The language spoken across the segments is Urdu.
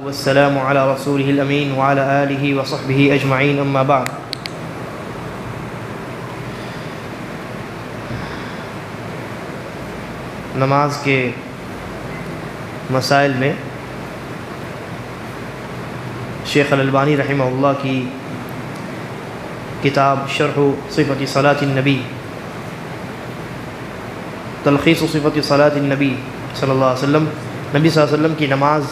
والسلام على رسوله الأمين وعلى آله وصحبه أجمعين أما بعد. نماز کے مسائل میں شیخ الالبانی رحمہ اللہ کی کتاب شرح صفت صلاة النبی، تلخیص صفت صلاة النبی صلی اللہ علیہ وسلم، نبی صلی اللہ علیہ وسلم کی نماز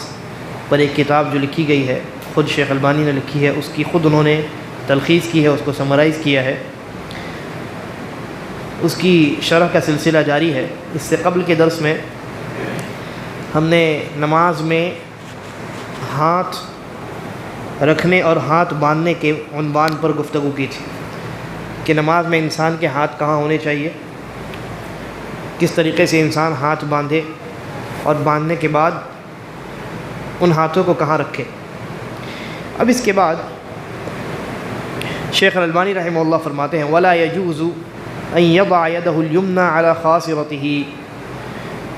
پر ایک کتاب جو لکھی گئی ہے، خود شیخ البانی نے لکھی ہے، اس کی خود انہوں نے تلخیص کی ہے، اس کو سمرائز کیا ہے، اس کی شرح کا سلسلہ جاری ہے. اس سے قبل کے درس میں ہم نے نماز میں ہاتھ رکھنے اور ہاتھ باندھنے کے عنوان پر گفتگو کی تھی کہ نماز میں انسان کے ہاتھ کہاں ہونے چاہیے، کس طریقے سے انسان ہاتھ باندھے اور باندھنے کے بعد ان ہاتھوں کو کہاں رکھے. اب اس کے بعد شیخ الالبانی رحمہ اللہ فرماتے ہیں وَلَا يَجُوزُ أَن يَضَعَ يَدَهُ الْيُمْنَى عَلَى خَاصِرَتِهِ،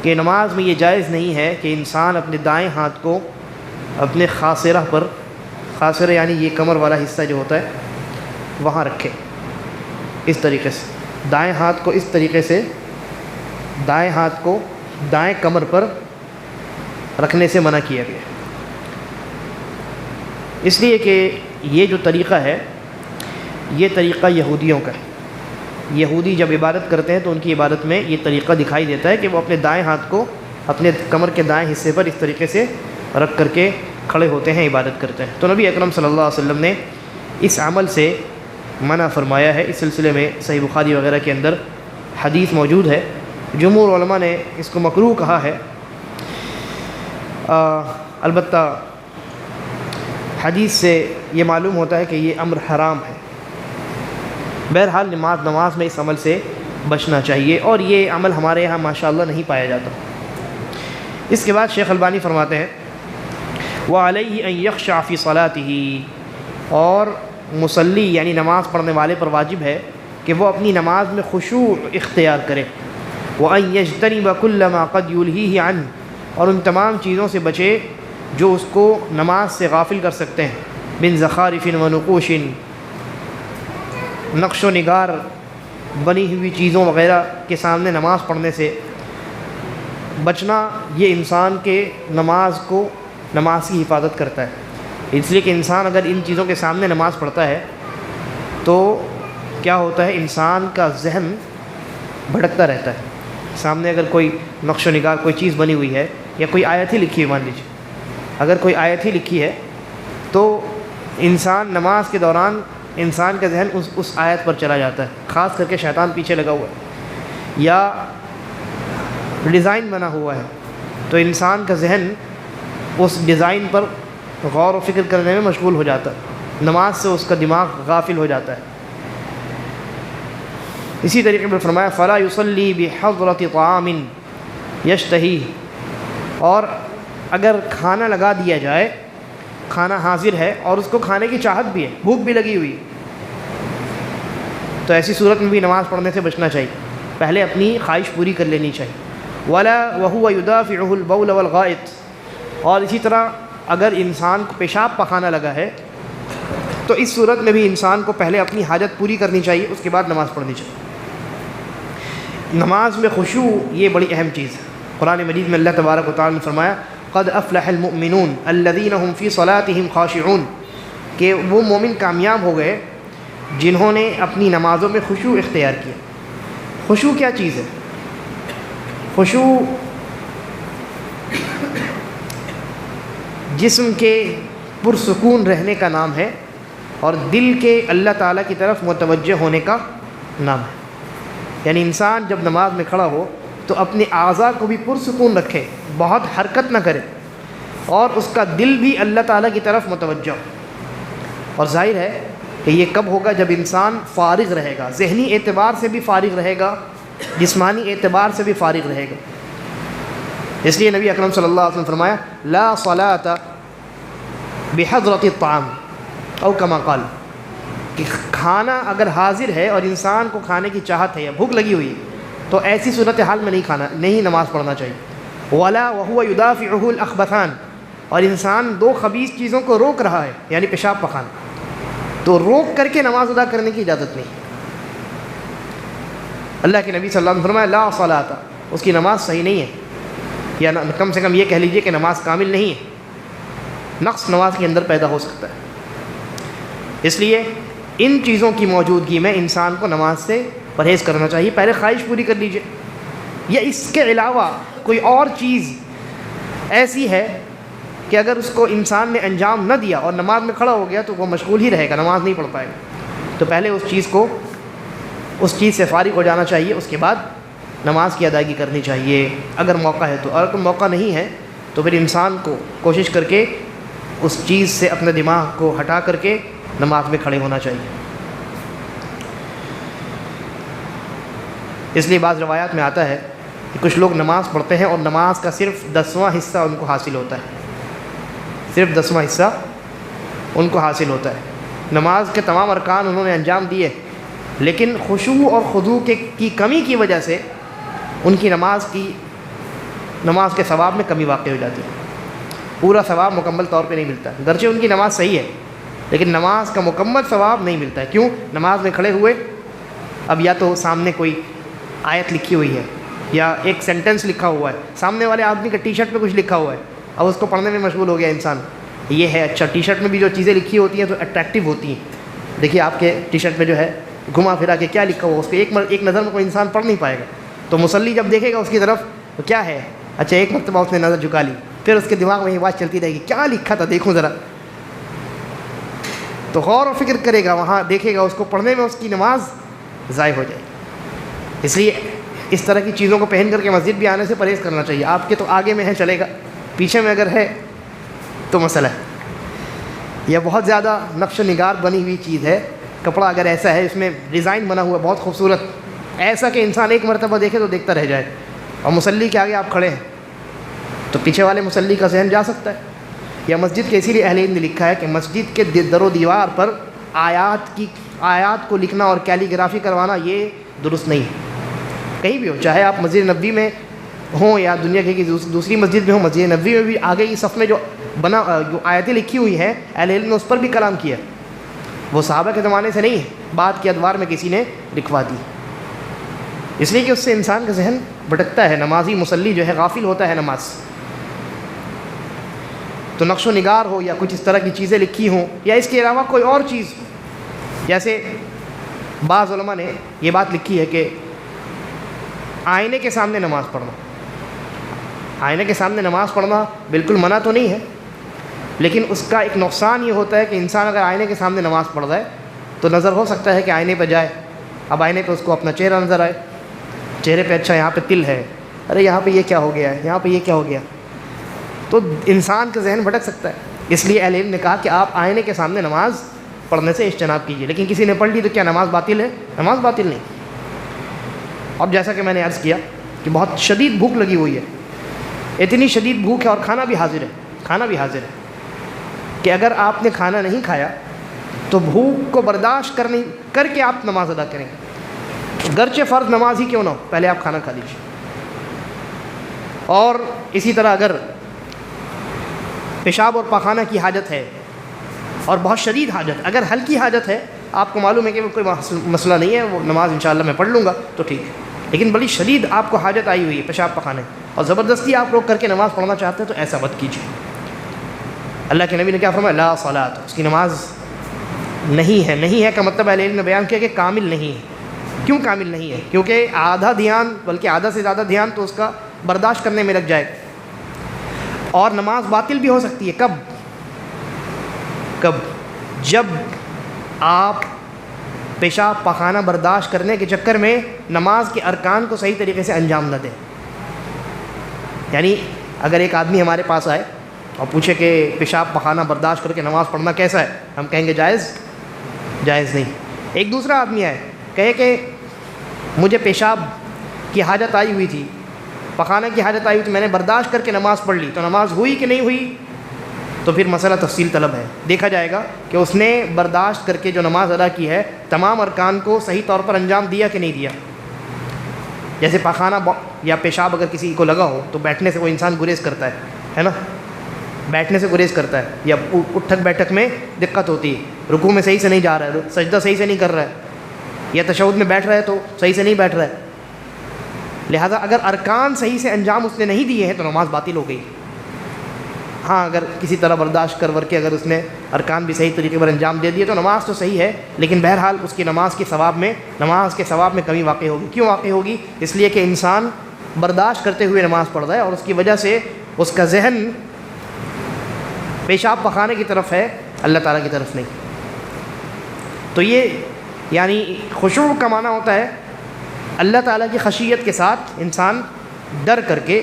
کہ نماز میں یہ جائز نہیں ہے کہ انسان اپنے دائیں ہاتھ کو اپنے خاصرہ پر، خاصرہ یعنی یہ کمر والا حصہ جو ہوتا ہے وہاں رکھے. اس طریقے سے دائیں ہاتھ کو اس طریقے سے دائیں ہاتھ کو دائیں کمر پر رکھنے سے منع کیا گیا، اس لیے کہ یہ جو طریقہ ہے یہ طریقہ یہودیوں کا ہے. یہودی جب عبادت کرتے ہیں تو ان کی عبادت میں یہ طریقہ دکھائی دیتا ہے کہ وہ اپنے دائیں ہاتھ کو اپنے کمر کے دائیں حصے پر اس طریقے سے رکھ کر کے کھڑے ہوتے ہیں، عبادت کرتے ہیں. تو نبی اکرم صلی اللہ علیہ وسلم نے اس عمل سے منع فرمایا ہے. اس سلسلے میں صحیح بخاری وغیرہ کے اندر حدیث موجود ہے. جمہور علماء نے اس کو مکروہ کہا ہے، البتہ حدیث سے یہ معلوم ہوتا ہے کہ یہ امر حرام ہے. بہرحال نماز میں اس عمل سے بچنا چاہیے، اور یہ عمل ہمارے یہاں ماشاءاللہ نہیں پایا جاتا. اس کے بعد شیخ البانی فرماتے ہیں وَعَلَيْهِ أَن يَخْشَعَ فِي صَلَاتِهِ، اور مصلی یعنی نماز پڑھنے والے پر واجب ہے کہ وہ اپنی نماز میں خشوع اختیار کرے. وَأَن يَجْتَنِبَ كُلَّ مَا قَدْ يُلْهِيهِ عَنْهُ، اور ان تمام چیزوں سے بچے جو اس کو نماز سے غافل کر سکتے ہیں. من زخارف ونقوش، نقش و نگار بنی ہوئی چیزوں وغیرہ کے سامنے نماز پڑھنے سے بچنا، یہ انسان کے نماز کی حفاظت کرتا ہے. اس لیے کہ انسان اگر ان چیزوں کے سامنے نماز پڑھتا ہے تو کیا ہوتا ہے، انسان کا ذہن بھٹکتا رہتا ہے. سامنے اگر کوئی نقش و نگار کوئی چیز بنی ہوئی ہے یا کوئی آیت ہی لکھی ہے، مان لیجیے اگر کوئی آیت ہی لکھی ہے تو انسان نماز کے دوران انسان کا ذہن اس آیت پر چلا جاتا ہے، خاص کر کے شیطان پیچھے لگا ہوا ہے یا ڈیزائن بنا ہوا ہے تو انسان کا ذہن اس ڈیزائن پر غور و فکر کرنے میں مشغول ہو جاتا ہے، نماز سے اس کا دماغ غافل ہو جاتا ہے. اسی طریقے پر فرمایا فَلَا يُصَلِّي بِحَضْرَةِ طَعَامٍ يَشْتَهِيهِ، اور اگر کھانا لگا دیا جائے، کھانا حاضر ہے اور اس کو کھانے کی چاہت بھی ہے، بھوک بھی لگی ہوئی، تو ایسی صورت میں بھی نماز پڑھنے سے بچنا چاہیے، پہلے اپنی خواہش پوری کر لینی چاہیے. وَلَا وَهُوَ يُدَافِعُهُ الْبَوْلَ وَالْغَائِطِ، اور اسی طرح اگر انسان کو پیشاب پخانا لگا ہے تو اس صورت میں بھی انسان کو پہلے اپنی حاجت پوری کرنی چاہیے، اس کے بعد نماز پڑھنی چاہیے. نماز میں خشوع یہ بڑی اہم چیز ہے. قرآن مجید میں اللہ تبارک و تعالی نے فرمایا قد افلح المؤمنون الذین هم فی صلاتهم خاشعون، کہ وہ مومن کامیاب ہو گئے جنہوں نے اپنی نمازوں میں خشوع اختیار کیا. خشوع کیا چیز ہے؟ خشوع جسم کے پرسکون رہنے کا نام ہے اور دل کے اللہ تعالیٰ کی طرف متوجہ ہونے کا نام ہے. یعنی انسان جب نماز میں کھڑا ہو تو اپنے اعضاء کو بھی پرسکون رکھے، بہت حرکت نہ کرے، اور اس کا دل بھی اللہ تعالیٰ کی طرف متوجہ ہو. اور ظاہر ہے کہ یہ کب ہوگا؟ جب انسان فارغ رہے گا، ذہنی اعتبار سے بھی فارغ رہے گا، جسمانی اعتبار سے بھی فارغ رہے گا. اس لیے نبی اکرم صلی اللہ علیہ وسلم فرمایا لا صلاۃ بحضرۃ الطعام او کما قال، کہ کھانا اگر حاضر ہے اور انسان کو کھانے کی چاہت ہے یا بھوک لگی ہوئی ہے تو ایسی صورتحال میں نہیں نماز پڑھنا چاہیے. ولا وهو يدافعه الاخبثان، اور انسان دو خبیث چیزوں کو روک رہا ہے، یعنی پیشاب پخانا، تو روک کر کے نماز ادا کرنے کی اجازت نہیں۔ اللہ کے نبی صلی اللہ علیہ وسلم نے فرمایا لا صلاۃ، اس کی نماز صحیح نہیں ہے، یا کم سے کم یہ کہہ لیجئے کہ نماز کامل نہیں ہے، نقص نماز کے اندر پیدا ہو سکتا ہے۔ اس لیے ان چیزوں کی موجودگی میں انسان کو نماز سے پرہیز کرنا چاہیے۔ پہلے خواہش پوری کر لیجئے، یا اس کے علاوہ کوئی اور چیز ایسی ہے کہ اگر اس کو انسان نے انجام نہ دیا اور نماز میں کھڑا ہو گیا تو وہ مشغول ہی رہے گا، نماز نہیں پڑھ پائے گا، تو پہلے اس چیز سے فارغ ہو جانا چاہیے، اس کے بعد نماز کی ادائیگی کرنی چاہیے اگر موقع ہے تو۔ اور اگر موقع نہیں ہے تو پھر انسان کو کوشش کر کے اس چیز سے اپنے دماغ کو ہٹا کر کے نماز میں کھڑے ہونا چاہیے۔ اس لیے بعض روایات میں آتا ہے کہ کچھ لوگ نماز پڑھتے ہیں اور نماز کا صرف 10واں حصہ ان کو حاصل ہوتا ہے، صرف 10واں حصہ ان کو حاصل ہوتا ہے۔ نماز کے تمام ارکان انہوں نے انجام دیے، لیکن خشوع اور خضوع کی کمی کی وجہ سے ان کی نماز کے ثواب میں کمی واقع ہو جاتی ہے، پورا ثواب مکمل طور پہ نہیں ملتا، گرچہ ان کی نماز صحیح ہے لیکن نماز کا مکمل ثواب نہیں ملتا ہے۔ کیوں؟ نماز میں کھڑے ہوئے، اب یا تو سامنے کوئی آیت لکھی ہوئی ہے یا ایک سینٹنس لکھا ہوا ہے، سامنے والے آدمی کا ٹی شرٹ میں کچھ لکھا ہوا ہے، اب اس کو پڑھنے میں مشغول ہو گیا انسان، یہ ہے اچھا، ٹی شرٹ میں بھی جو چیزیں لکھی ہوتی ہیں تو اٹریکٹیو ہوتی ہیں، دیکھیے آپ کے ٹی شرٹ میں جو ہے گھما پھرا کے کیا لکھا ہوا، اس کو ایک نظر میں کوئی انسان پڑھ نہیں پائے گا، تو مصلی جب دیکھے گا اس کی طرف تو کیا ہے، اچھا ایک مرتبہ اس نے نظر جھکا لی، پھر اس کے دماغ میں یہ بات چلتی رہے گی کیا لکھا تھا دیکھوں ذرا، تو غور و فکر کرے گا، وہاں دیکھے گا، اس کو پڑھنے میں اس کی نماز ضائع ہو جائے گی۔ اس لیے اس طرح کی چیزوں کو پہن کر کے مسجد بھی آنے سے پرہیز کرنا چاہیے۔ آپ کے تو آگے میں ہے چلے گا، پیچھے میں اگر ہے تو مسئلہ ہے، یا بہت زیادہ نقش و نگار بنی ہوئی چیز ہے، کپڑا اگر ایسا ہے اس میں ڈیزائن بنا ہوا بہت خوبصورت، ایسا کہ انسان ایک مرتبہ دیکھے تو دیکھتا رہ جائے، اور مصلی کے آگے آپ کھڑے ہیں تو پیچھے والے مصلی کا ذہن جا سکتا ہے۔ یا مسجد کے اسی لیے اہل علم نے لکھا ہے کہ مسجد کے در و دیوار پر آیات کو لکھنا اور کیلیگرافی کروانا یہ درست نہیں ہے، کہیں بھی ہو، چاہے آپ مسجد نبوی میں ہوں یا دنیا کی دوسری مسجد میں ہوں، مسجد نبوی میں بھی آگے کی صف میں جو آیتیں لکھی ہوئی ہیں اہل علم نے اس پر بھی کلام کیا، وہ صحابہ کے زمانے سے نہیں ہے، بعد کے ادوار میں کسی نے لکھوا دی، اس لیے کہ اس سے انسان کا ذہن بھٹکتا ہے، نمازی مصلی جو ہے غافل ہوتا ہے نماز۔ تو نقش و نگار ہو یا کچھ اس طرح کی چیزیں لکھی ہوں یا اس کے علاوہ کوئی اور چیز، جیسے بعض علماء نے یہ بات لکھی ہے کہ آئینے کے سامنے نماز پڑھنا، آئینے کے سامنے نماز پڑھنا بالکل منع تو نہیں ہے، لیکن اس کا ایک نقصان یہ ہوتا ہے کہ انسان اگر آئینے کے سامنے نماز پڑھ رہا ہے تو نظر ہو سکتا ہے کہ آئینے پہ جائے، اب آئینے پہ اس کو اپنا چہرہ نظر آئے، چہرے پہ اچھا یہاں پہ تل ہے، ارے یہاں پہ یہ کیا ہو گیا ہے، یہاں پہ یہ کیا ہو گیا، تو انسان کا ذہن بھٹک سکتا ہے۔ اس لیے اہل علم نے کہا کہ آپ آئینے کے سامنے نماز پڑھنے سے اجتناب کیجیے، لیکن کسی نے پڑھ لی تو کیا نماز باطل ہے؟ نماز باطل نہیں۔ اب جیسا کہ میں نے عرض کیا کہ بہت شدید بھوک لگی ہوئی ہے، اتنی شدید بھوک ہے اور کھانا بھی حاضر ہے کہ اگر آپ نے کھانا نہیں کھایا تو بھوک کو برداشت کر کے آپ نماز ادا کریں، گرچہ فرض نماز ہی کیوں نہ ہو، پہلے آپ کھانا کھا لیجیے۔ اور اسی طرح اگر پیشاب اور پاخانہ کی حاجت ہے اور بہت شدید حاجت، اگر ہلکی حاجت ہے، آپ کو معلوم ہے کہ وہ کوئی مسئلہ نہیں ہے، وہ نماز انشاءاللہ میں پڑھ لوں گا تو ٹھیک ہے، لیکن بڑی شدید آپ کو حاجت آئی ہوئی ہے پیشاب پخانے اور زبردستی آپ روک کر کے نماز پڑھنا چاہتے ہیں تو ایسا مت کیجیے۔ اللہ کے نبی نے کیا فرمایا؟ لا صلاۃ، اس کی نماز نہیں ہے کا مطلب اہل علم نے بیان کیا کہ کامل نہیں ہے۔ کیوں کامل نہیں ہے؟ کیونکہ آدھا دھیان، بلکہ آدھا سے زیادہ دھیان تو اس کا برداشت کرنے میں لگ جائے گا، اور نماز باطل بھی ہو سکتی ہے۔ کب؟ جب آپ پیشاب پخانہ برداشت کرنے کے چکر میں نماز کے ارکان کو صحیح طریقے سے انجام نہ دیں۔ یعنی اگر ایک آدمی ہمارے پاس آئے اور پوچھے کہ پیشاب پخانہ برداشت کر کے نماز پڑھنا کیسا ہے، ہم کہیں گے جائز نہیں۔ ایک دوسرا آدمی آئے کہے کہ مجھے پیشاب کی حاجت آئی ہوئی تھی، پخانہ کی حاجت آئی ہوئی تھی، میں نے برداشت کر کے نماز پڑھ لی، تو نماز ہوئی کہ نہیں ہوئی؟ تو پھر مسئلہ تفصیل طلب ہے، دیکھا جائے گا کہ اس نے برداشت کر کے جو نماز ادا کی ہے تمام ارکان کو صحیح طور پر انجام دیا کہ نہیں دیا۔ جیسے پاخانہ یا پیشاب اگر کسی کو لگا ہو تو بیٹھنے سے وہ انسان گریز کرتا ہے نا، بیٹھنے سے گریز کرتا ہے یا اٹھک بیٹھک میں دقت ہوتی ہے، رکوع میں صحیح سے نہیں جا رہا ہے، سجدہ صحیح سے نہیں کر رہا ہے، یا تشہد میں بیٹھ رہا ہے تو صحیح سے نہیں بیٹھ رہا ہے، لہٰذا اگر ارکان صحیح سے انجام اس نے نہیں دیے ہیں تو نماز باطل ہو گئی۔ ہاں اگر کسی طرح برداشت کر ور کے اگر اس نے ارکان بھی صحیح طریقے پر انجام دے دیے تو نماز تو صحیح ہے، لیکن بہرحال اس کی نماز کے ثواب میں کمی واقع ہوگی۔ کیوں واقع ہوگی؟ اس لیے کہ انسان برداشت کرتے ہوئے نماز پڑھ رہا ہے اور اس کی وجہ سے اس کا ذہن پیشاب پخانے کی طرف ہے، اللہ تعالیٰ کی طرف نہیں۔ تو یہ یعنی خشوع کا معنی ہوتا ہے اللہ تعالیٰ کی خشیت کے ساتھ انسان ڈر کر کے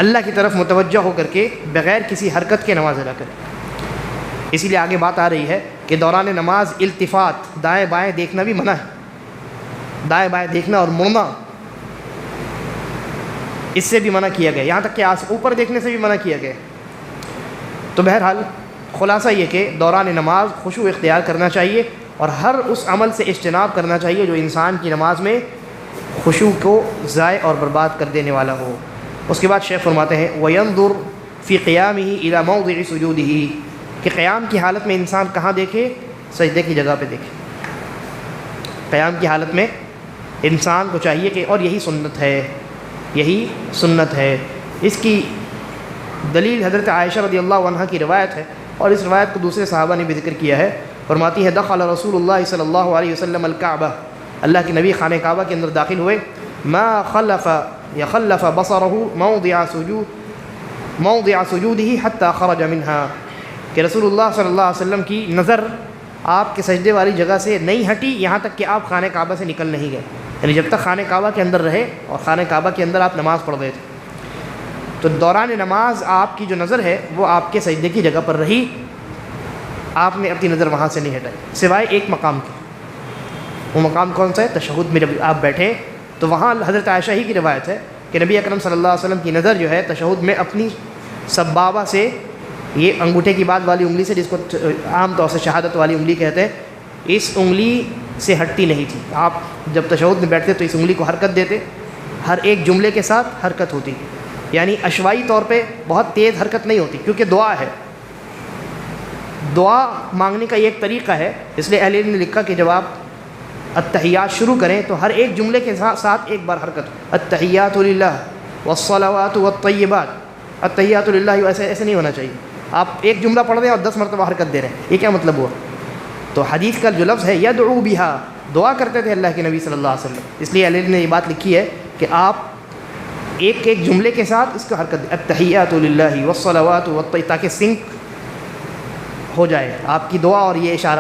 اللہ کی طرف متوجہ ہو کر کے بغیر کسی حرکت کے نماز ادا کرے۔ اسی لیے آگے بات آ رہی ہے کہ دوران نماز التفات، دائیں بائیں دیکھنا بھی منع ہے، دائیں بائیں دیکھنا اور مڑنا اس سے بھی منع کیا گیا، یہاں تک کہ اوپر دیکھنے سے بھی منع کیا گیا۔ تو بہرحال خلاصہ یہ کہ دوران نماز خشوع اختیار کرنا چاہیے اور ہر اس عمل سے اجتناب کرنا چاہیے جو انسان کی نماز میں خشوع کو ضائع اور برباد کر دینے والا ہو۔ اس کے بعد شیخ فرماتے ہیں وَيَنظُرْ فِي قِيَامِهِ إِلَى مَوْضِعِ سُجُودِهِ، کہ قیام کی حالت میں انسان کہاں دیکھے؟ سجدے کی جگہ پہ دیکھے۔ قیام کی حالت میں انسان کو چاہیے کہ، اور یہی سنت ہے۔ اس کی دلیل حضرت عائشہ رضی اللہ عنہ کی روایت ہے، اور اس روایت کو دوسرے صحابہ نے بھی ذکر کیا ہے۔ فرماتی ہے دخل رسول اللہ صلی اللہ علیہ وسلم الکعبہ، اللہ کے نبی خانہ کعبہ کے اندر داخل ہوئے، ما خلف بصره موضع سجوده حتى خرج منها، کہ رسول اللہ صلی اللہ علیہ وسلم کی نظر آپ کے سجدے والی جگہ سے نہیں ہٹی یہاں تک کہ آپ خانہ کعبہ سے نکل نہیں گئے، یعنی جب تک خانہ کعبہ کے اندر رہے اور خانہ کعبہ کے اندر آپ نماز پڑھ رہے تھے۔ تو دوران نماز آپ کی جو نظر ہے وہ آپ کے سجدے کی جگہ پر رہی، آپ نے اپنی نظر وہاں سے نہیں ہٹائی سوائے ایک مقام کی۔ وہ مقام کون سا ہے؟ تشہد میں جب آپ بیٹھے تو وہاں حضرت عائشہ ہی کی روایت ہے کہ نبی اکرم صلی اللہ علیہ وسلم کی نظر جو ہے تشہد میں اپنی سبابہ سے، یہ انگوٹھے کی بعد والی انگلی سے، جس کو عام طور سے شہادت والی انگلی کہتے ہیں، اس انگلی سے ہٹتی نہیں تھی۔ آپ جب تشہد میں بیٹھتے تو اس انگلی کو حرکت دیتے، ہر ایک جملے کے ساتھ حرکت ہوتی، یعنی عشوائی طور پہ بہت تیز حرکت نہیں ہوتی، کیونکہ دعا ہے، دعا مانگنے کا یہ ایک طریقہ ہے۔ اس لیے اہل علم نے لکھا کہ جب آپ التحیات شروع کریں تو ہر ایک جملے کے ساتھ ایک بار حرکت ہو، التحیات للہ والصلوات والطیبات، التحیات للہ، ایسے نہیں ہونا چاہیے۔ آپ ایک جملہ پڑھ رہے ہیں اور 10 مرتبہ حرکت دے رہے ہیں، یہ کیا مطلب ہوا؟ تو حدیث کا جو لفظ ہے یدعو بہا، دعا کرتے تھے اللہ کے نبی صلی اللہ علیہ وسلم، اس لیے اہل علم نے یہ بات لکھی ہے کہ آپ ایک ایک جملے کے ساتھ اس کو حرکت دیں، التحیات للہ والصلوات والطیبات، تاکہ سنک ہو جائے آپ کی دعا اور یہ اشارہ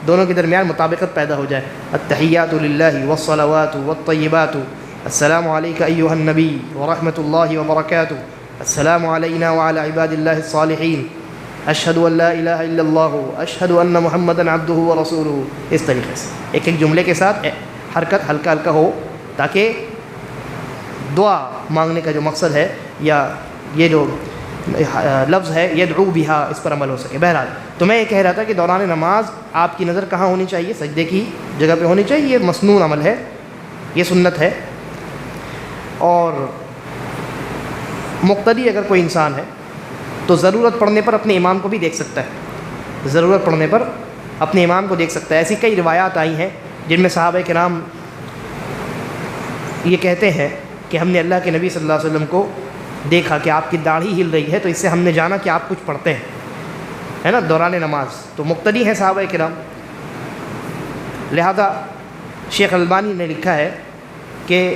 دونوں کے درمیان مطابقت پیدا ہو جائے۔ التحیات للہ والصلوات والطیبات، السلام علیک ایھا النبی ورحمۃ اللہ وبرکاتہ، السلام علینا وعلی عباد اللہ الصالحین، اشہد ان لا الہ الا اللہ اشہد ان محمدا عبدہ ورسولہ، اس طریقے سے ایک ایک جملے کے ساتھ حرکت ہلکا ہلکا ہو، تاکہ دعا مانگنے کا جو مقصد ہے یا یہ جو لفظ ہے یدعو بہا، اس پر عمل ہو سکے۔ بہرحال تو میں یہ کہہ رہا تھا کہ دوران نماز آپ کی نظر کہاں ہونی چاہیے؟ سجدے کی جگہ پہ ہونی چاہیے، یہ مسنون عمل ہے، یہ سنت ہے۔ اور مقتدی اگر کوئی انسان ہے تو ضرورت پڑنے پر اپنے امام کو بھی دیکھ سکتا ہے، ضرورت پڑنے پر اپنے امام کو دیکھ سکتا ہے۔ ایسی کئی روایات آئی ہیں جن میں صحابہ کرام یہ کہتے ہیں کہ ہم نے اللہ کے نبی صلی اللہ علیہ وسلم کو دیکھا کہ آپ کی داڑھی ہل رہی ہے، تو اس سے ہم نے جانا کہ آپ کچھ پڑھتے ہیں، ہے نا، دوران نماز۔ تو مقتدی ہیں صحابہ کرام، لہذا شیخ البانی نے لکھا ہے کہ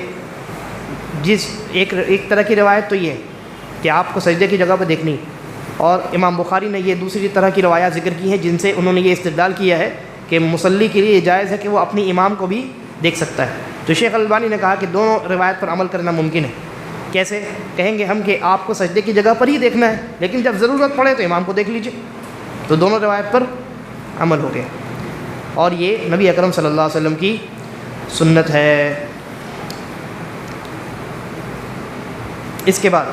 جس ایک طرح کی روایت تو یہ ہے کہ آپ کو سجدے کی جگہ پہ دیکھنی، اور امام بخاری نے یہ دوسری طرح کی روایات ذکر کی ہیں جن سے انہوں نے یہ استدلال کیا ہے کہ مصلی کے لیے یہ جائز ہے کہ وہ اپنی امام کو بھی دیکھ سکتا ہے۔ تو شیخ البانی نے کہا کہ دونوں روایت پر عمل کرنا ممکن ہے۔ کیسے کہیں گے ہم کہ آپ کو سجدے کی جگہ پر ہی دیکھنا ہے، لیکن جب ضرورت پڑے تو امام کو دیکھ لیجئے، تو دونوں روایت پر عمل ہو گیا، اور یہ نبی اکرم صلی اللہ علیہ وسلم کی سنت ہے۔ اس کے بعد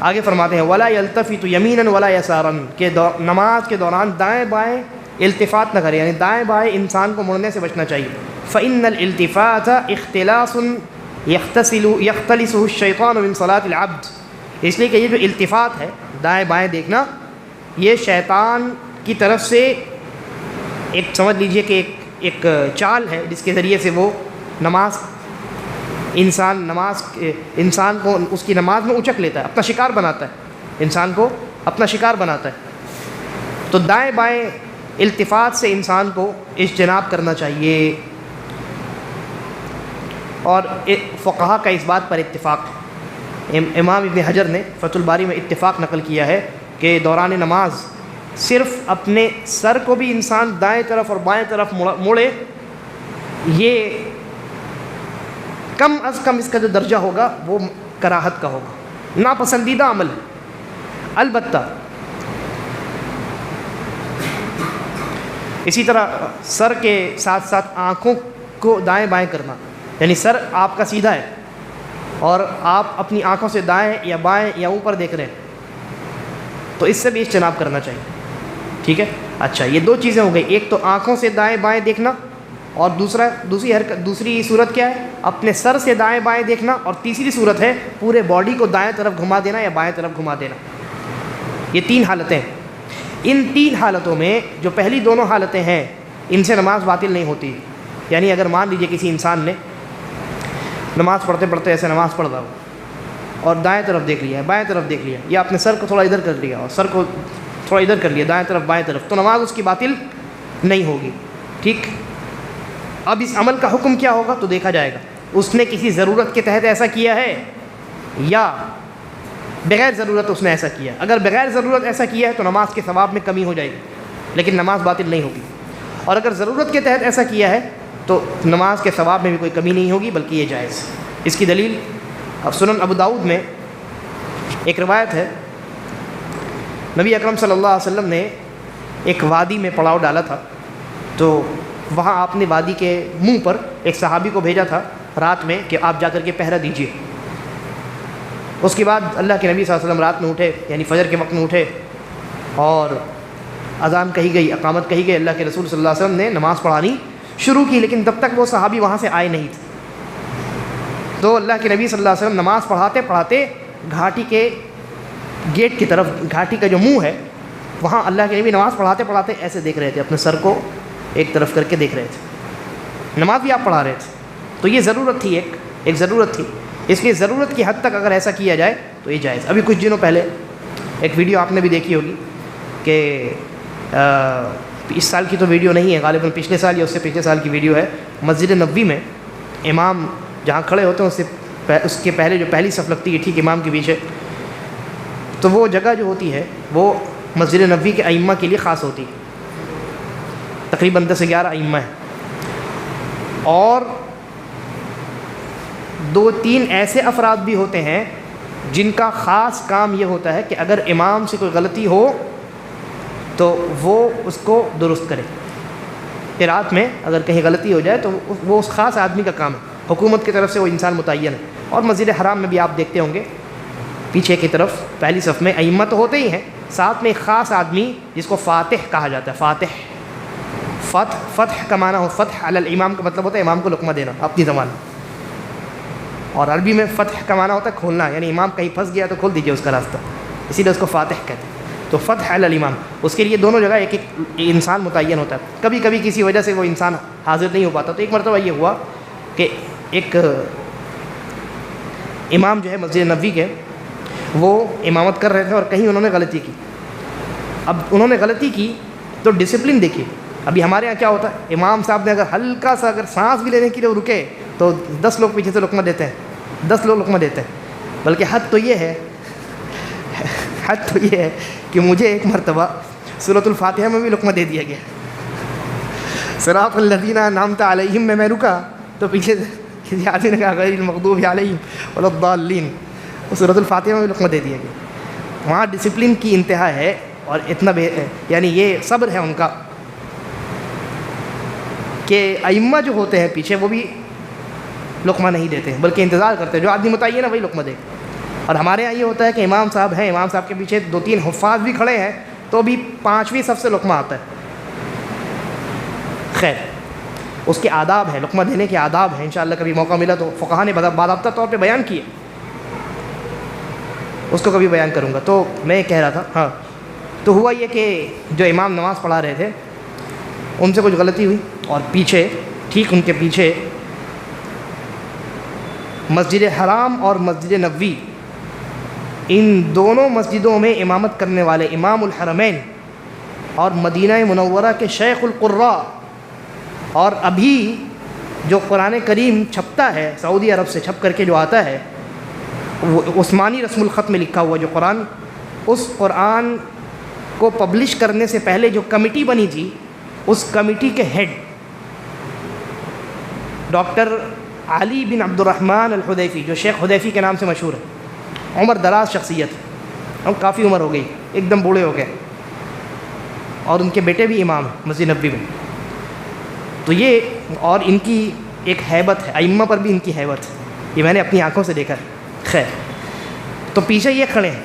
آگے فرماتے ہیں وَلَا يَلْتَفِتُ يَمِينًا وَلَا يَسَارًا، کہ نماز کے دوران دائیں بائیں التفات نہ کرے، یعنی دائیں بائیں انسان کو مڑنے سے بچنا چاہیے۔ فَإِنَّ الْالْتِفَاتَ اخْتِلَاصٌ یختلسہ الشیطان من صلاۃ العبد، اس لیے کہ یہ جو التفات ہے دائیں بائیں دیکھنا، یہ شیطان کی طرف سے ایک سمجھ لیجئے کہ ایک چال ہے جس کے ذریعے سے وہ انسان کو اس کی نماز میں اچک لیتا ہے، اپنا شکار بناتا ہے، انسان کو اپنا شکار بناتا ہے۔ تو دائیں بائیں التفات سے انسان کو اجتناب کرنا چاہیے، اور فقہا کا اس بات پر اتفاق ہے۔ امام ابن حجر نے فتح الباری میں اتفاق نقل کیا ہے کہ دوران نماز صرف اپنے سر کو بھی انسان دائیں طرف اور بائیں طرف موڑے، یہ کم از کم اس کا جو درجہ ہوگا وہ کراہت کا ہوگا، ناپسندیدہ عمل ہے۔ البتہ اسی طرح سر کے ساتھ ساتھ آنکھوں کو دائیں بائیں کرنا، یعنی سر آپ کا سیدھا ہے اور آپ اپنی آنکھوں سے دائیں یا بائیں یا اوپر دیکھ رہے ہیں، تو اس سے بھی اجتناب کرنا چاہیے، ٹھیک ہے۔ اچھا، یہ دو چیزیں ہو گئی، ایک تو آنکھوں سے دائیں بائیں دیکھنا، اور دوسری صورت کیا ہے، اپنے سر سے دائیں بائیں دیکھنا، اور تیسری صورت ہے پورے باڈی کو دائیں طرف گھما دینا یا بائیں طرف گھما دینا۔ یہ تین حالتیں ہیں۔ ان تین حالتوں میں جو پہلی دونوں حالتیں ہیں ان سے نماز باطل نہیں ہوتی۔ یعنی اگر مان لیجیے کسی انسان نے نماز پڑھتے پڑھتے ایسے نماز پڑھ رہا ہو اور دائیں طرف دیکھ لیا ہے، بائیں طرف دیکھ لیا، یا اپنے سر کو تھوڑا ادھر کر لیا اور سر کو تھوڑا ادھر کر لیا، دائیں طرف بائیں طرف، تو نماز اس کی باطل نہیں ہوگی، ٹھیک۔ اب اس عمل کا حکم کیا ہوگا تو دیکھا جائے گا، اس نے کسی ضرورت کے تحت ایسا کیا ہے یا بغیر ضرورت اس نے ایسا کیا ہے۔ اگر بغیر ضرورت ایسا کیا ہے تو نماز کے ثواب میں کمی ہو جائے گی، لیکن نماز باطل نہیں ہوگی، اور اگر ضرورت کے تحت ایسا کیا ہے تو نماز کے ثواب میں بھی کوئی کمی نہیں ہوگی بلکہ یہ جائز۔ اس کی دلیل اب سنن ابو داؤد میں ایک روایت ہے، نبی اکرم صلی اللہ علیہ وسلم نے ایک وادی میں پڑاؤ ڈالا تھا، تو وہاں آپ نے وادی کے منہ پر ایک صحابی کو بھیجا تھا رات میں کہ آپ جا کر کے پہرا دیجیے۔ اس کے بعد اللہ کے نبی صلی اللہ علیہ وسلم رات میں اٹھے، یعنی فجر کے وقت میں اٹھے، اور اذان کہی گئی، اقامت کہی گئی، اللہ کے رسول صلی اللہ علیہ وسلم نے نماز پڑھانی شروع کی، لیکن تب تک وہ صحابی وہاں سے آئے نہیں تھے۔ تو اللہ کے نبی صلی اللہ علیہ وسلم نماز پڑھاتے پڑھاتے گھاٹی کے گیٹ کی طرف، گھاٹی کا جو منہ ہے وہاں اللہ کے نبی نماز پڑھاتے پڑھاتے ایسے دیکھ رہے تھے، اپنے سر کو ایک طرف کر کے دیکھ رہے تھے، نماز بھی آپ پڑھا رہے تھے۔ تو یہ ضرورت تھی، ایک ضرورت تھی، اس لیے ضرورت کی حد تک اگر ایسا کیا جائے تو یہ جائز۔ ابھی کچھ دنوں پہلے ایک ویڈیو آپ نے بھی دیکھی ہوگی کہ اس سال کی تو ویڈیو نہیں ہے، غالباً پچھلے سال یا اس سے پچھلے سال کی ویڈیو ہے، مسجد نبوی میں امام جہاں کھڑے ہوتے ہیں اس کے پہلے جو پہلی صف لگتی ہے ٹھیک امام کے پیچھے، تو وہ جگہ جو ہوتی ہے وہ مسجد نبوی کے ائمہ کے لیے خاص ہوتی ہے، تقریباً 10 سے 11 ائمہ ہیں، اور 2-3 ایسے افراد بھی ہوتے ہیں جن کا خاص کام یہ ہوتا ہے کہ اگر امام سے کوئی غلطی ہو تو وہ اس کو درست کرے، کہ رات میں اگر کہیں غلطی ہو جائے تو وہ اس خاص آدمی کا کام ہے، حکومت کی طرف سے وہ انسان متعین ہے۔ اور مسجد حرام میں بھی آپ دیکھتے ہوں گے پیچھے کی طرف پہلی صف میں ائمہ تو ہوتے ہی ہیں، ساتھ میں ایک خاص آدمی جس کو فاتح کہا جاتا ہے، فاتح، فتح کا معنی ہو، فتح علی الامام کا مطلب ہوتا ہے امام کو لقمہ دینا اپنی زبان میں، اور عربی میں فتح کا معنی ہوتا ہے کھولنا، یعنی امام کہیں پھنس گیا تو کھول دیجیے اس کا راستہ، اسی لیے اس کو فاتح کہتے ہیں۔ تو فتح علی الامام، اس کے لیے دونوں جگہ ایک انسان متعین ہوتا ہے، کبھی کبھی کسی وجہ سے وہ انسان حاضر نہیں ہو پاتا۔ تو ایک مرتبہ یہ ہوا کہ ایک امام جو ہے مسجد نبوی کے، وہ امامت کر رہے تھے اور کہیں انہوں نے غلطی کی۔ اب انہوں نے غلطی کی تو ڈسپلن دیکھیے، ابھی ہمارے یہاں کیا ہوتا ہے، امام صاحب نے اگر ہلکا سا اگر سانس بھی لینے کے لیے رکے تو 10 لوگ پیچھے سے لقمہ دیتے ہیں، 10 لوگ لقمہ دیتے ہیں۔ بلکہ حد تو یہ ہے کہ مجھے ایک مرتبہ سورۃ الفاتحہ میں بھی لقمہ دے دیا گیا، صراط الذین انعمت علیہم میں رکا تو پیچھے سے کسی آدمی نے کہا غیر المغضوب علیہم ولا الضالین، سورۃ الفاتحہ میں بھی لقمہ دے دیا گیا۔ وہاں ڈسپلن کی انتہا ہے، اور اتنا یعنی یہ صبر ہے ان کا کہ ائمہ جو ہوتے ہیں پیچھے وہ بھی لقمہ نہیں دیتے ہیں بلکہ انتظار کرتے ہیں، جو آدمی متعین ہے وہی لقمہ دے۔ اور ہمارے یہاں یہ ہوتا ہے کہ امام صاحب ہیں، امام صاحب کے پیچھے 2-3 حفاظ بھی کھڑے ہیں تو بھی 5ویں صف سے لقمہ آتا ہے۔ خیر، اس کے آداب ہیں، لقمہ دینے کے آداب ہیں، انشاءاللہ کبھی موقع ملا تو فقہا نے باضابطہ طور پہ بیان کیے، اس کو کبھی بیان کروں گا۔ تو میں یہ کہہ رہا تھا، ہاں تو ہوا یہ کہ جو امام نماز پڑھا رہے تھے ان سے کچھ غلطی ہوئی، اور پیچھے ٹھیک ان کے پیچھے مسجد حرام اور مسجد نبوی، ان دونوں مسجدوں میں امامت کرنے والے امام الحرمین اور مدینہ منورہ کے شیخ القراء، اور ابھی جو قرآن کریم چھپتا ہے سعودی عرب سے چھپ کر کے جو آتا ہے، وہ عثمانی رسم الخط میں لکھا ہوا جو قرآن، اس قرآن کو پبلش کرنے سے پہلے جو کمیٹی بنی تھی، اس کمیٹی کے ہیڈ ڈاکٹر علی بن عبد الرحمن الحدیفی، جو شیخ حدیفی کے نام سے مشہور ہے، عمر دراز شخصیت، اب کافی عمر ہو گئی، ایک دم بوڑھے ہو گئے، اور ان کے بیٹے بھی امام ہیں مسجد نبوی میں۔ تو یہ اور ان کی ایک ہیبت ہے، ائمہ پر بھی ان کی ہیبت ہے، یہ میں نے اپنی آنکھوں سے دیکھا ہے۔ خیر، تو پیچھے یہ کھڑے ہیں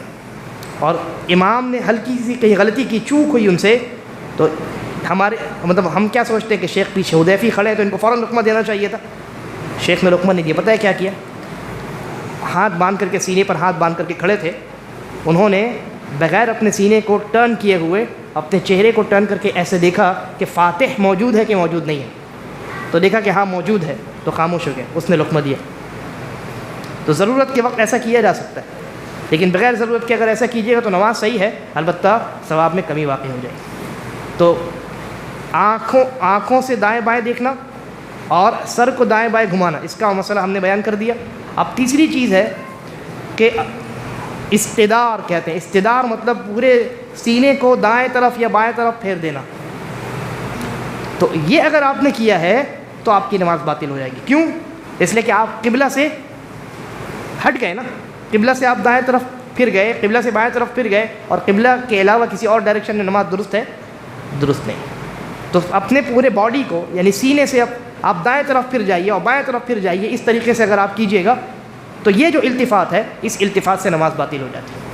اور امام نے ہلکی سی کہیں غلطی کی، چوک ہوئی ان سے، تو ہمارے مطلب ہم کیا سوچتے ہیں کہ شیخ پیچھے حذیفی کھڑے ہیں تو ان کو فوراً لقمہ دینا چاہیے تھا۔ شیخ نے لقمہ نہیں دیا، پتہ ہے کیا کیا؟ ہاتھ باندھ کر کے، سینے پر ہاتھ باندھ کر کے کھڑے تھے، انہوں نے بغیر اپنے سینے کو ٹرن کیے ہوئے اپنے چہرے کو ٹرن کر کے ایسے دیکھا کہ فاتح موجود ہے کہ موجود نہیں ہے، تو دیکھا کہ ہاں موجود ہے، تو خاموش ہو گئے، اس نے لقمہ دیا۔ تو ضرورت کے وقت ایسا کیا جا سکتا ہے، لیکن بغیر ضرورت کے اگر ایسا کیجیے گا تو نماز صحیح ہے، البتہ ثواب میں کمی واقع ہو جائے گی۔ تو آنکھوں سے دائیں بائیں دیکھنا اور سر کو دائیں بائیں گھمانا، اس کا مسئلہ ہم نے بیان کر دیا۔ اب تیسری چیز ہے کہ استدار کہتے ہیں، استدار مطلب پورے سینے کو دائیں طرف یا بائیں طرف پھیر دینا۔ تو یہ اگر آپ نے کیا ہے تو آپ کی نماز باطل ہو جائے گی۔ کیوں؟ اس لیے کہ آپ قبلہ سے ہٹ گئے نا، قبلہ سے آپ دائیں طرف پھر گئے، قبلہ سے بائیں طرف پھر گئے، اور قبلہ کے علاوہ کسی اور ڈائریکشن میں نماز درست ہے؟ درست نہیں۔ تو اپنے پورے باڈی کو یعنی سینے سے آپ دائیں طرف پھر جائیے اور بائیں طرف پھر جائیے، اس طریقے سے اگر آپ کیجئے گا تو یہ جو التفات ہے، اس التفات سے نماز باطل ہو جاتی ہے۔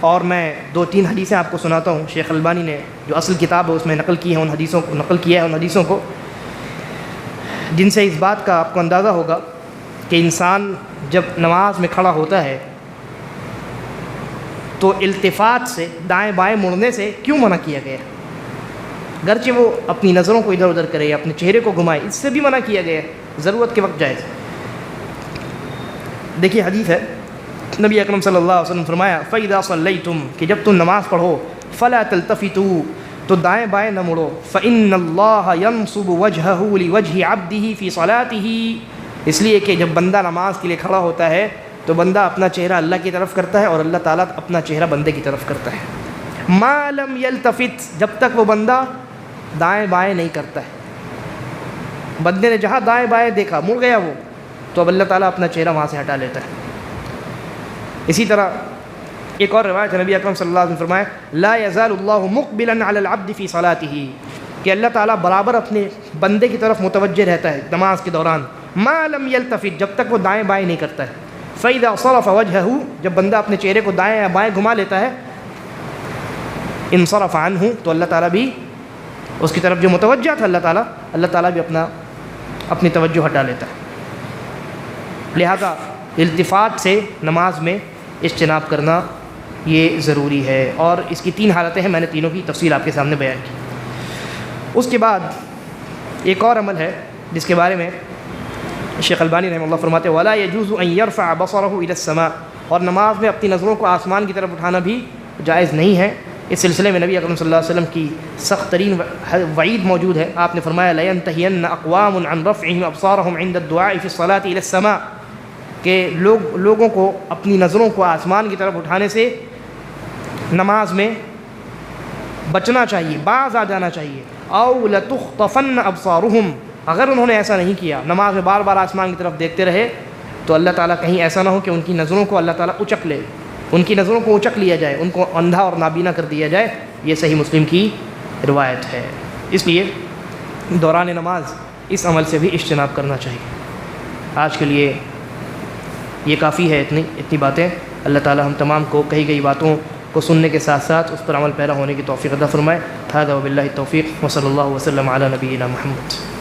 اور میں 2-3 حدیثیں آپ کو سناتا ہوں، شیخ البانی نے جو اصل کتاب ہے اس میں نقل کی ہے، نقل کیا ہے ان حدیثوں کو، جن سے اس بات کا آپ کو اندازہ ہوگا کہ انسان جب نماز میں کھڑا ہوتا ہے تو التفات سے، دائیں بائیں مڑنے سے کیوں منع کیا گیا ہے۔ گرچہ وہ اپنی نظروں کو ادھر ادھر کرے یا اپنے چہرے کو گھمائے، اس سے بھی منع کیا گیا ہے، ضرورت کے وقت جائز۔ دیکھیے حدیث ہے، نبی اکرم صلی اللہ علیہ وسلم فرمایا فَإِذَا صَلَّيْتُمْ، کہ جب تم نماز پڑھو، فَلَا تَلْتَفِتُوا، تو دائیں بائیں نہ مڑو، فَإِنَّ اللَّهَ يَنْصُبُ وَجْهَهُ لِوَجْهِ عَبْدِهِ فِي صَلَاتِهِ، اس لیے کہ جب بندہ نماز کے لیے کھڑا ہوتا ہے تو بندہ اپنا چہرہ اللہ کی طرف کرتا ہے اور اللہ تعالیٰ اپنا چہرہ بندے کی طرف کرتا ہے، مَا لَمْ يَلْتَفِتْ، جب تک وہ بندہ دائیں بائیں نہیں کرتا ہے۔ بندے نے جہاں دائیں بائیں دیکھا، مڑ گیا وہ، تو اب اللہ تعالیٰ اپنا چہرہ وہاں سے ہٹا لیتا ہے۔ اسی طرح ایک اور روایت ہے، نبی اکرم صلی اللہ علیہ وسلم فرمایا لا یزال اللہ مقبلا علی العبد فی صلاتہ، کہ اللہ تعالیٰ برابر اپنے بندے کی طرف متوجہ رہتا ہے نماز کے دوران، ما لم یلتفت، جب تک وہ دائیں بائیں نہیں کرتا ہے، فاذا صرف وجہہ، جب بندہ اپنے چہرے کو دائیں یا بائیں گھما لیتا ہے، انصرف عنہ، تو اللہ تعالیٰ بھی اس کی طرف جو متوجہ تھا اللہ تعالیٰ بھی اپنی توجہ ہٹا لیتا ہے۔ لہذا التفات سے نماز میں اجتناب کرنا یہ ضروری ہے، اور اس کی 3 حالتیں ہیں، میں نے تینوں کی تفصیل آپ کے سامنے بیان کی۔ اس کے بعد ایک اور عمل ہے جس کے بارے میں شیخ البانی رحمہ اللہ فرماتے ہیں ولا يجوز ان يرفع بصره الى السماء، اور نماز میں اپنی نظروں کو آسمان کی طرف اٹھانا بھی جائز نہیں ہے۔ اس سلسلے میں نبی اکرم صلی اللہ علیہ وسلم کی سخت ترین وعید موجود ہے۔ آپ نے فرمایا لَيَنْتَهِيَنَّ أَقْوَامٌ عَنْ رَفْعِهِمْ أَبْصَارَهُمْ عِنْدَ الدُّعَاءِ فِي الصَّلَاةِ إِلَى السَّمَاءِ، کہ لوگوں کو اپنی نظروں کو آسمان کی طرف اٹھانے سے نماز میں بچنا چاہیے، باز آ جانا چاہیے۔ أَوْ لَتُخْطَفَنَّ أَبْصَارُهُمْ، اگر انہوں نے ایسا نہیں کیا، نماز میں بار بار آسمان کی طرف دیکھتے رہے، تو اللہ تعالیٰ کہیں ایسا نہ ہو کہ ان کی نظروں کو اللہ تعالیٰ اچک لے، ان کی نظروں کو اچک لیا جائے، ان کو اندھا اور نابینا کر دیا جائے۔ یہ صحیح مسلم کی روایت ہے۔ اس لیے دوران نماز اس عمل سے بھی اجتناب کرنا چاہیے۔ آج کے لیے یہ کافی ہے، اتنی باتیں۔ اللہ تعالیٰ ہم تمام کو کہی گئی باتوں کو سننے کے ساتھ ساتھ اس پر عمل پیرا ہونے کی توفیق عطا فرمائے۔ هذا وبالله التوفيق وصلى الله وسلم على نبينا محمد.